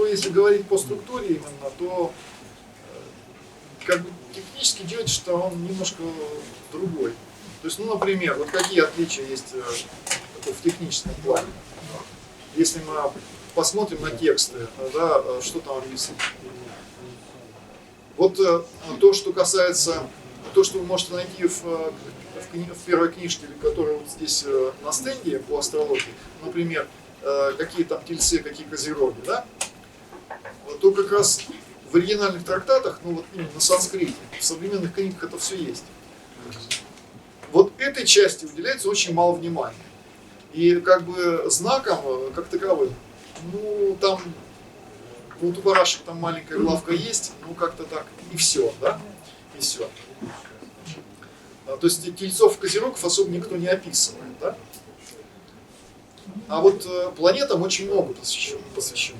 если говорить по структуре именно, то как бы технически джиотиш, что он немножко другой. То есть, ну, например, вот какие отличия есть в техническом плане. Если мы посмотрим на тексты, да, что там описано. Вот то, что касается, то, что вы можете найти в первой книжке, которая вот здесь на стенде по астрологии, например, какие там тельцы, какие козероги, да, то как раз в оригинальных трактатах, ну вот на санскрите, в современных книгах это все есть. Вот этой части уделяется очень мало внимания. И как бы знаком, как таковым, ну там, вот у барашек там маленькая главка есть, ну как-то так, и все, да, и все. То есть тельцов и козерогов особо никто не описывает, да. А вот планетам очень много посвящено.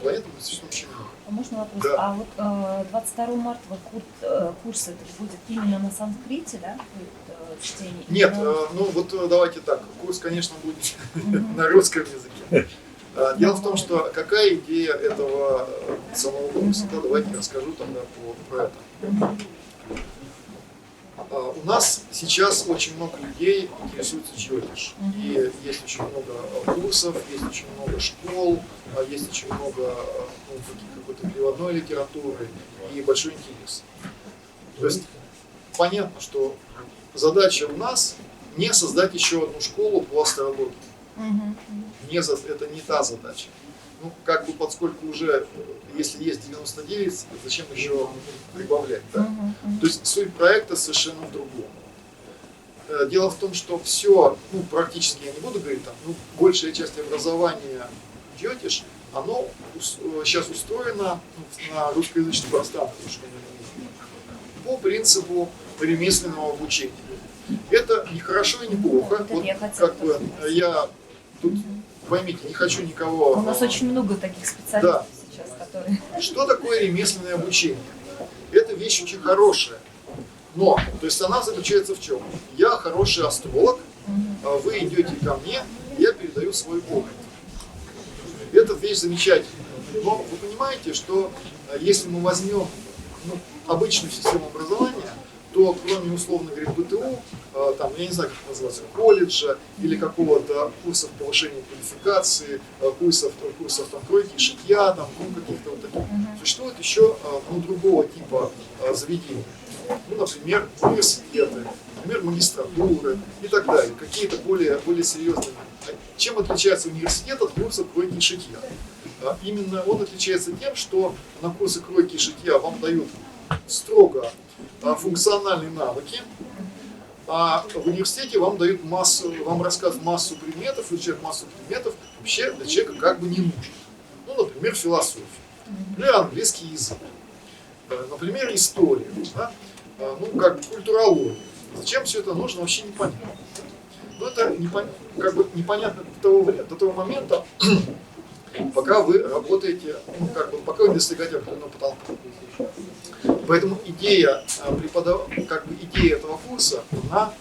Планетам посвящено очень много. Можно вопрос? Да. А вот 22 марта курс это будет именно на санскрите, да? Чтение? Нет, ну вот давайте так, курс, конечно, будет на русском языке. Дело в том, что какая идея этого самого курса, да, давайте я расскажу тогда про это. У нас сейчас очень много людей интересуется джиотиш. И есть очень много курсов, есть очень много школ, есть очень много какой-то переводной литературы и большой интерес. То есть понятно, что задача у нас не создать еще одну школу по астрологии. Это не та задача. Ну, как бы, поскольку уже, если есть 99, зачем еще прибавлять, да? То есть суть проекта совершенно в другом. Дело в том, что все, ну, практически я не буду говорить, там, ну, большая часть образования джиотиш, оно сейчас устроено на русскоязычном пространстве по принципу ремесленного обучения. Это не хорошо и не плохо. Вот, как бы, я тут, поймите, не хочу никого... У нас очень много таких специалистов сейчас, которые... Что такое ремесленное обучение? Это вещь очень хорошая. Но, то есть она заключается в чем? Я хороший астролог, вы идете ко мне, я передаю свой опыт. Это вещь замечательная. Но вы понимаете, что если мы возьмем обычную систему образования, то кроме, условно говоря, БТУ, там, я не знаю, как называется, колледжа или какого-то курсов повышения квалификации, курсов там, кройки и шитья, там, ну, каких-то вот таких, существует еще другого типа заведений. Ну, например, университеты, например, магистратуры и так далее, какие-то более серьезные. Чем отличается университет от курса кройки и шитья? Именно он отличается тем, что на курсы кройки и шитья вам дают строго функциональные навыки, а в университете вам дают вам рассказывают массу предметов, изучают массу предметов, вообще для человека как бы не нужно. Ну, например, философия, например, английский язык, например, история, да? Ну, как бы культурология. Зачем все это нужно, вообще непонятно. Но это как бы непонятно до того момента, пока вы работаете, ну, как бы, пока вы достигаете определенного потолка. Поэтому идея идея этого курса, она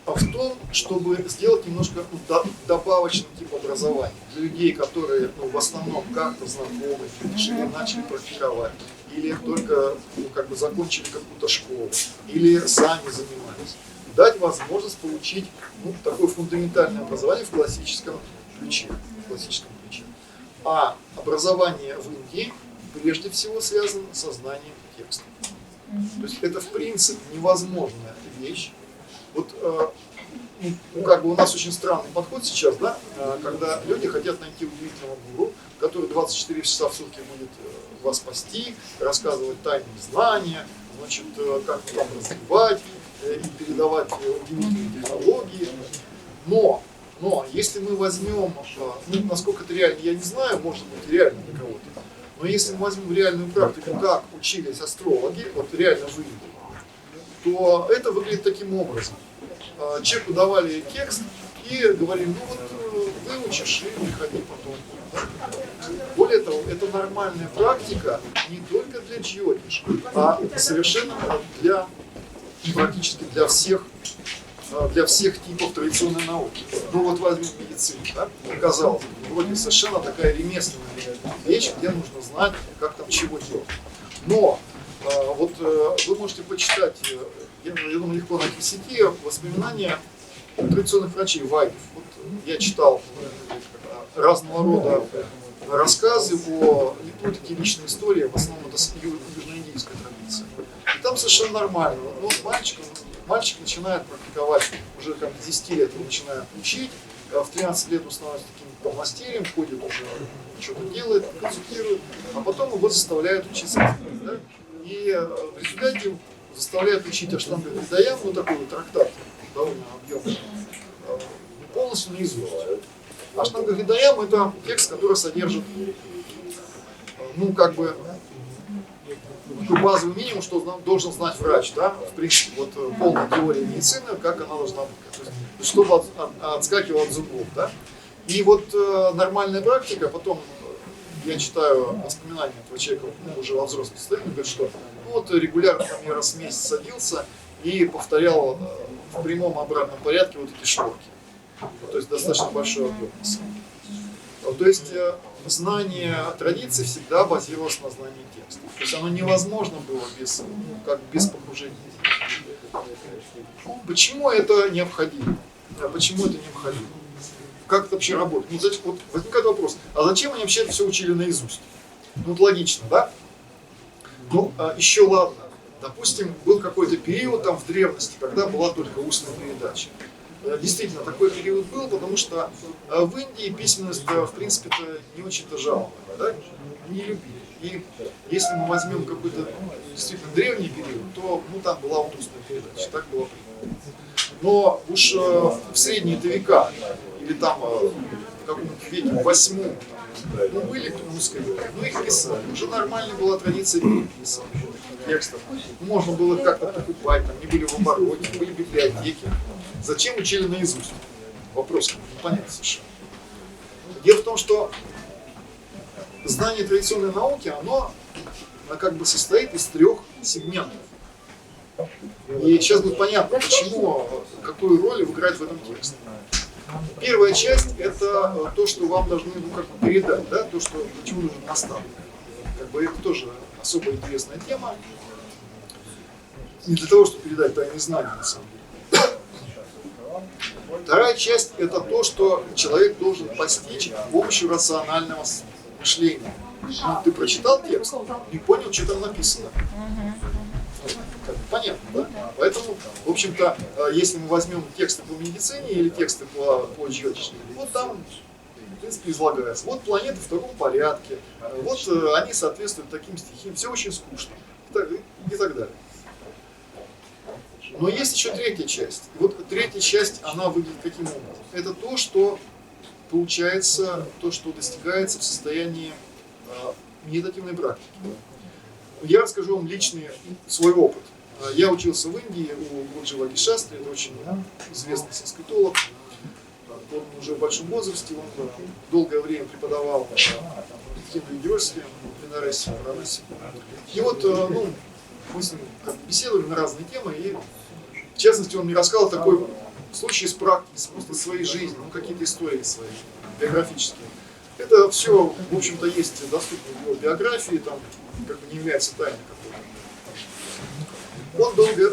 в том, чтобы сделать немножко добавочный тип образования для людей, которые в основном как-то знакомы, или начали практиковать, или только как бы закончили какую-то школу, или сами занимались. Дать возможность получить такое фундаментальное образование в классическом ключе. А образование в Индии прежде всего связано со знанием текста. То есть это в принципе невозможная вещь. Вот как бы у нас очень странный подход сейчас, да, когда люди хотят найти удивительного гуру, который 24 часа в сутки будет вас спасти, рассказывать тайные знания, значит, как там развивать и передавать удивительные технологии. Но если мы возьмем, насколько это реально, я не знаю, может быть реально для кого-то, но если мы возьмем реальную практику, как учились астрологи, вот реально в Индии, то это выглядит таким образом. Человеку давали текст и говорили, выучишь и приходи потом. Более того, это нормальная практика не только для джиотиш, а совершенно практически для всех для всех типов традиционной науки. Ну вот возьмем медицину, да? Казалось бы, вроде совершенно такая ремесленная вещь, где нужно знать, как там чего делать. Но вот вы можете почитать, я думаю, легко найти в сети воспоминания традиционных врачей вайдов. Вот я читал разного рода рассказы о не только такие личные истории, в основном это южноиндийская традиция. И там совершенно нормально. Ну, мальчик начинает практиковать, уже как 10 лет он начинает учить, в 13 лет он становится таким подмастерьем, ходит уже, что-то делает, консультирует, а потом его заставляют учиться. Да? И в результате заставляют учить Аштанга Гридаям, ну такой вот трактат, довольно объемный, полностью наизусть. Аштанга Гридаям — это текст, который содержит, ну как бы, такой базовый минимум, что должен знать врач, да, в принципе, вот полная теория медицины, как она должна быть, то есть, чтобы отскакивал от зубов, да. И вот нормальная практика, потом я читаю воспоминания этого человека, ну, уже во взрослом состоянии, говорит, что ну, вот регулярно там я раз в месяц садился и повторял в прямом обратном порядке вот эти шторки. То есть достаточно большой объем. То есть знание традиции всегда базировалось на знании текста. То есть оно невозможно было без, ну, как без погружения. Почему это необходимо? Почему это необходимо? Как это вообще работает? Ну, вот возникает вопрос, а зачем они вообще это все учили наизусть? Ну, вот логично, да? Ну, еще ладно. Допустим, был какой-то период там в древности, когда была только устная передача. Действительно, такой период был, потому что в Индии письменность, в принципе-то, не очень-то жаловала, да? Не любили. И если мы возьмем какой-то действительно древний период, то ну, там была вот устная передача, так было принято. Но уж в средние-то века, или там в каком-нибудь веке в 8-м, ну, были узкие, ну их писали. Уже нормальная была традиция переписывать текстов. Можно было как-то покупать, там не были в обороте, были библиотеки. Зачем учили наизусть? Вопрос непонятный совершенно. Дело в том, что знание традиционной науки, оно как бы состоит из 3 сегментов. И сейчас будет понятно, почему, какую роль играет в этом тексте. Первая часть — это то, что вам должны ну, как бы передать, да? То, что, почему нужен наставник. Как бы это тоже особо интересная тема. Не для того, чтобы передать тайные знания, на самом деле. Вторая часть — это то, что человек должен постичь с помощью рационального мышления. Ну, ты прочитал текст и понял, что там написано. Понятно, да? Поэтому, в общем-то, если мы возьмем тексты по медицине или тексты по GeoGebra, вот там, в принципе, излагается. Вот планеты в таком порядке, вот они соответствуют таким стихиям, все очень скучно и так далее. Но есть еще третья часть. И вот третья часть, она выглядит каким образом? Это то, что получается, то, что достигается в состоянии медитативной практики. Я расскажу вам личный свой опыт. Я учился в Индии у Гурджи Вагишастри, это очень известный санскритолог. Он уже в большом возрасте, он долгое время преподавал в Кембриджском университете, в Бенарасе, в Варанаси. И вот ну, мы с ним беседовали на разные темы, и в частности он мне рассказал такой случай из практики, просто своей жизни, ну, какие-то истории свои, биографические. Это все, в общем-то, есть доступно в его биографии, там как бы не является тайной какой-то.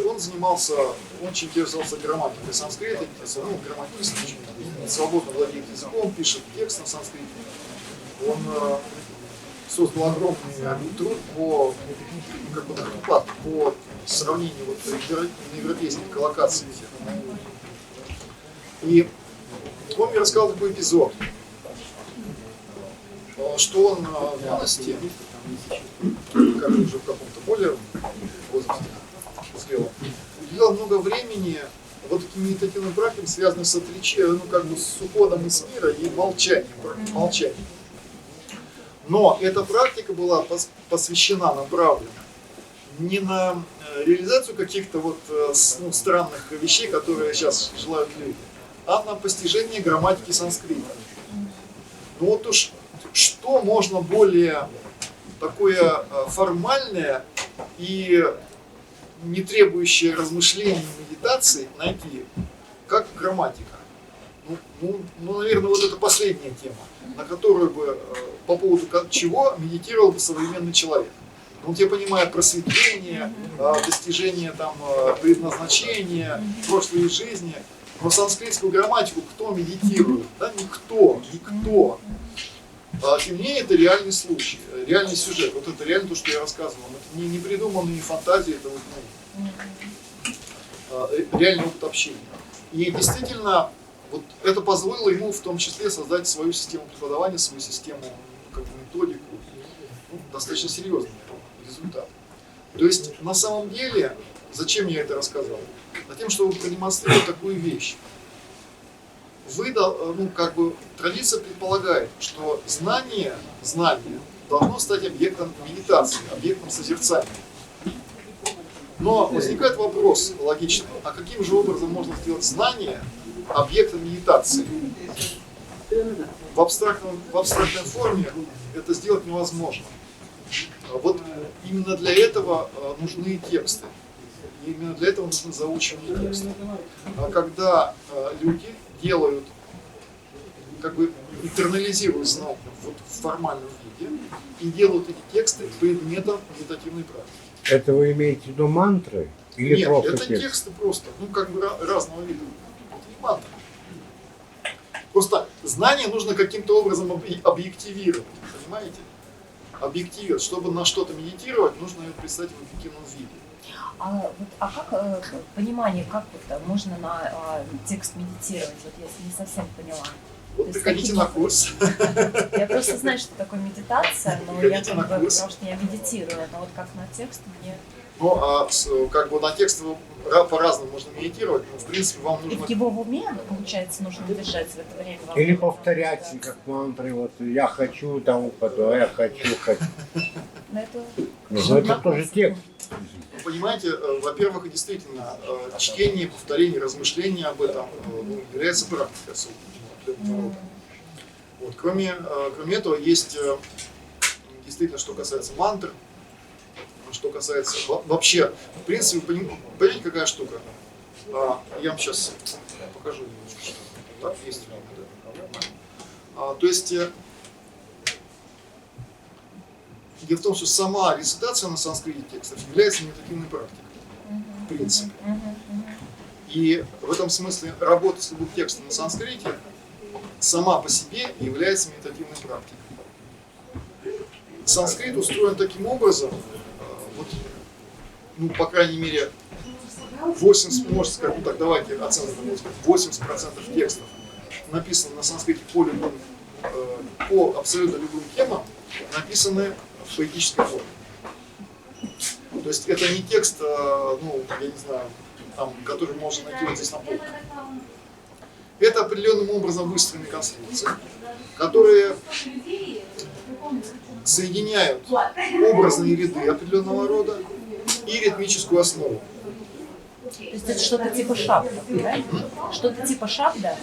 Он занимался, он очень интересовался грамматикой санскрита, ну, грамматист, очень свободно владеет языком, пишет текст на санскрите. Он создал огромный труд по, как бы, по сравнению вот, европейских коллокаций. И он мне рассказал такой эпизод, что он в юности, как уже в каком-то более возрасте, уделял много времени вот таким медитативным практикам, связанным с отречением, ну как бы с уходом из мира и молчанием, молчанием. Но эта практика была посвящена, направлена не на реализацию каких-то вот ну, странных вещей, которые сейчас желают люди, а на постижение грамматики санскрита. Ну вот уж что можно более такое формальное и не требующее размышлений и медитации найти, как грамматика. Наверное, вот это последняя тема, на которую бы, по поводу чего медитировал бы современный человек. Вот я понимаю просветление, достижение там, предназначения, прошлой жизни, но санскритскую грамматику кто медитирует? Да? Никто. Тем не менее, это реальный случай, реальный сюжет. Вот это реально то, что я рассказывал. Это не придуманные фантазии, это вот, реальный опыт общения. И действительно, вот это позволило ему в том числе создать свою систему преподавания, свою систему, как бы, методику. Достаточно серьезный результат. То есть, на самом деле, зачем я это рассказал? Затем, чтобы продемонстрировать такую вещь. Традиция предполагает, что знание должно стать объектом медитации, объектом созерцания. Но возникает вопрос логичный, а каким же образом можно сделать знание объектом медитации? В абстрактной форме это сделать невозможно. Вот именно для этого нужны тексты. И именно для этого нужно заучивание текста. А когда люди делают, как бы интернализируют знания вот в формальном виде и делают эти тексты предметом медитативной практики. Это вы имеете в виду мантры? Или Нет, просто это тексты просто, разного вида. Это не мантры. Просто знание нужно каким-то образом объективировать, понимаете? Объективировать. Чтобы на что-то медитировать, нужно ее представить в объективном виде. А как понимание, как вот можно на текст медитировать, вот я не совсем поняла. Вот приходите на курс. Я просто знаю, что такое медитация, но я потому что я медитирую, но вот как на текст мне... На текст по-разному можно медитировать, но в принципе вам нужно... И его в уме, получается, нужно держать в это время. Или повторять, как мантры, вот я хочу тому, потом я хочу. Но это тоже текст. Понимаете, во-первых, действительно, чтение, повторение, размышление об этом является практикой особенно. Вот. Кроме этого, есть действительно, что касается мантр, что касается вообще, в принципе, понимаете, какая штука? Я вам сейчас покажу немножко, что так есть время, да. То есть, дело в том, что сама рецитация на санскрите текстов является медитативной практикой, в принципе. И в этом смысле работа с любым текстом на санскрите сама по себе является медитативной практикой. Санскрит устроен таким образом, по крайней мере, 80%, можно сказать, так, давайте оценим, 80% текстов написано на санскрите по абсолютно любым темам, написаны в поэтической форме. То есть это не текст, я не знаю, который можно найти вот здесь на полке. Это определенным образом выстроенные конструкции, которые соединяют образные ряды определенного рода и ритмическую основу. То есть это что-то типа шабда, да? Что-то типа шабда?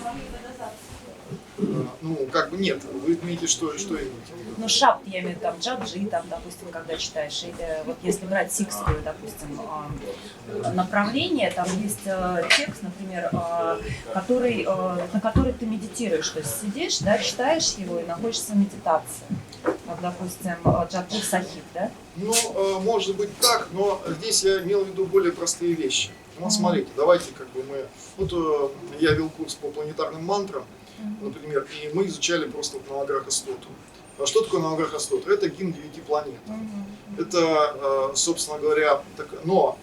Нет. Вы имеете что имеете? Шабд, я имею в виду, там, джаджи, там, допустим, когда читаешь, или вот если брать сикскую, допустим, направление, там есть текст, например, на который ты медитируешь, то есть сидишь, да, читаешь его и находишься в медитации. Вот, допустим, джаджи сахиб, да? Может быть так, но здесь я имел в виду более простые вещи. Смотрите, давайте я вел курс по планетарным мантрам, например, и мы изучали просто Наваграха-стоту. А что такое Наваграха-стотра? Это гимн 9 планет. Это, собственно говоря, но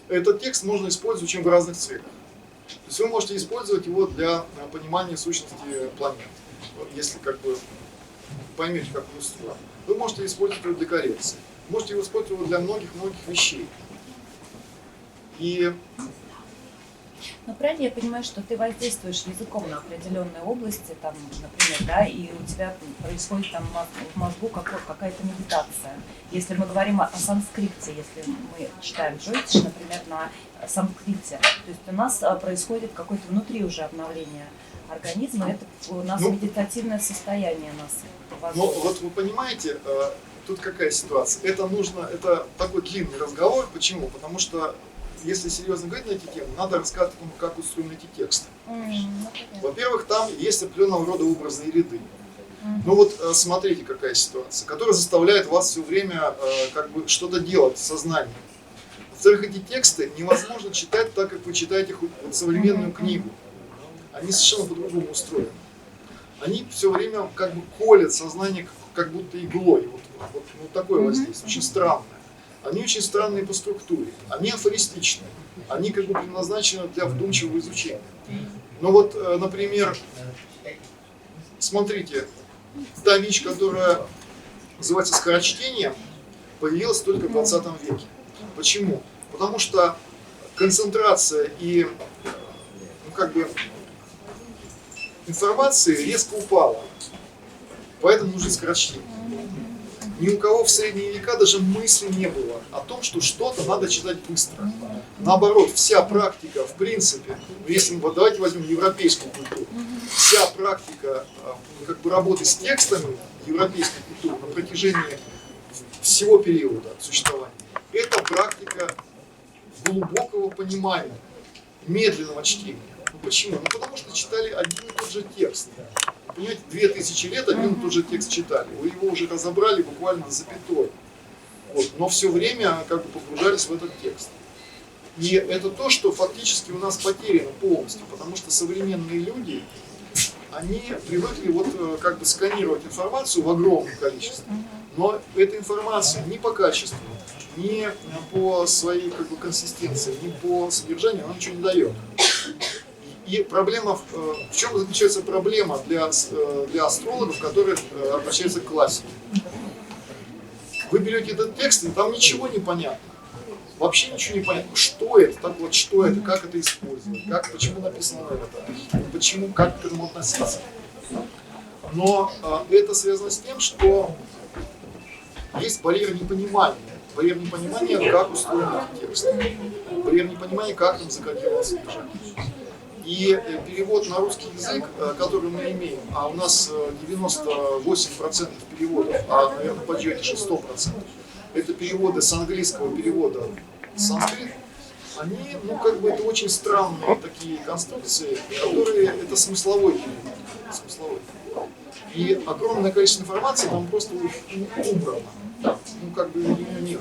этот текст можно использовать очень в разных целях. То есть вы можете использовать его для понимания сущности планет. Если поймете, как он устроен. Вы можете использовать его для коррекции. Можете его использовать для многих-многих вещей. Но правильно я понимаю, что ты воздействуешь языком на определенные области, там, например, да, и у тебя происходит там в мозгу какая-то медитация. Если мы говорим о санскрите, если мы читаем джойтиш, например, на санскрите, то есть у нас происходит какое-то внутри уже обновление организма, это у нас медитативное состояние нас. Вот вы понимаете, тут какая ситуация? Это такой длинный разговор. Почему? Потому что если серьезно говорить на эти темы, надо рассказать о том, как устроены эти тексты. Ну, понятно. Во-первых, там есть определенного рода образные ряды. Ну вот смотрите, какая ситуация, которая заставляет вас все время как бы что-то делать в сознании. Во-вторых, эти тексты невозможно читать так, как вы читаете хоть вот современную книгу. Они совершенно по-другому устроены. Они все время как бы колят сознание как будто иглой. Вот такое воздействие, очень странное. Они очень странные по структуре, они афористичные, они как бы предназначены для вдумчивого изучения. Но вот, например, смотрите, та вещь, которая называется скорочтение, появилась только в 20 веке. Почему? Потому что концентрация и как бы информации резко упала, поэтому нужно скорочтение. Ни у кого в средние века даже мысли не было о том, что что-то надо читать быстро. Наоборот, вся практика, в принципе, если мы, давайте возьмем европейскую культуру, вся практика как бы работы с текстами европейской культуры на протяжении всего периода существования, это практика глубокого понимания, медленного чтения. Ну, почему? Ну, потому что читали один и тот же текст. Понимаете, 2000 лет один и тот же текст читали. Вы его уже разобрали буквально с запятой. Вот. Но все время как бы погружались в этот текст. И это то, что фактически у нас потеряно полностью, потому что современные люди, они привыкли вот как бы сканировать информацию в огромном количестве. Но эта информация ни по качеству, ни по своей как бы консистенции, ни по содержанию она ничего не дает. И проблема, в чем заключается проблема для астрологов, которые обращаются к классике? Вы берете этот текст, и там ничего не понятно. Вообще ничего не понятно. Что это? Так вот, что это? Как это использовать? Почему написано это? Почему? Как к этому относиться? Но это связано с тем, что есть барьер непонимания. Барьер непонимания, как устроены эти тексты. Барьер непонимания, как там закодировано содержание. И перевод на русский язык, который мы имеем, а у нас 98% переводов, а, наверное, по Джетише 100%, это переводы с английского перевода в санскрит, они, ну, как бы, это очень странные такие конструкции, которые, это смысловой перевод. Смысловой. И огромное количество информации там просто убрано. Ну, как бы, ее нет.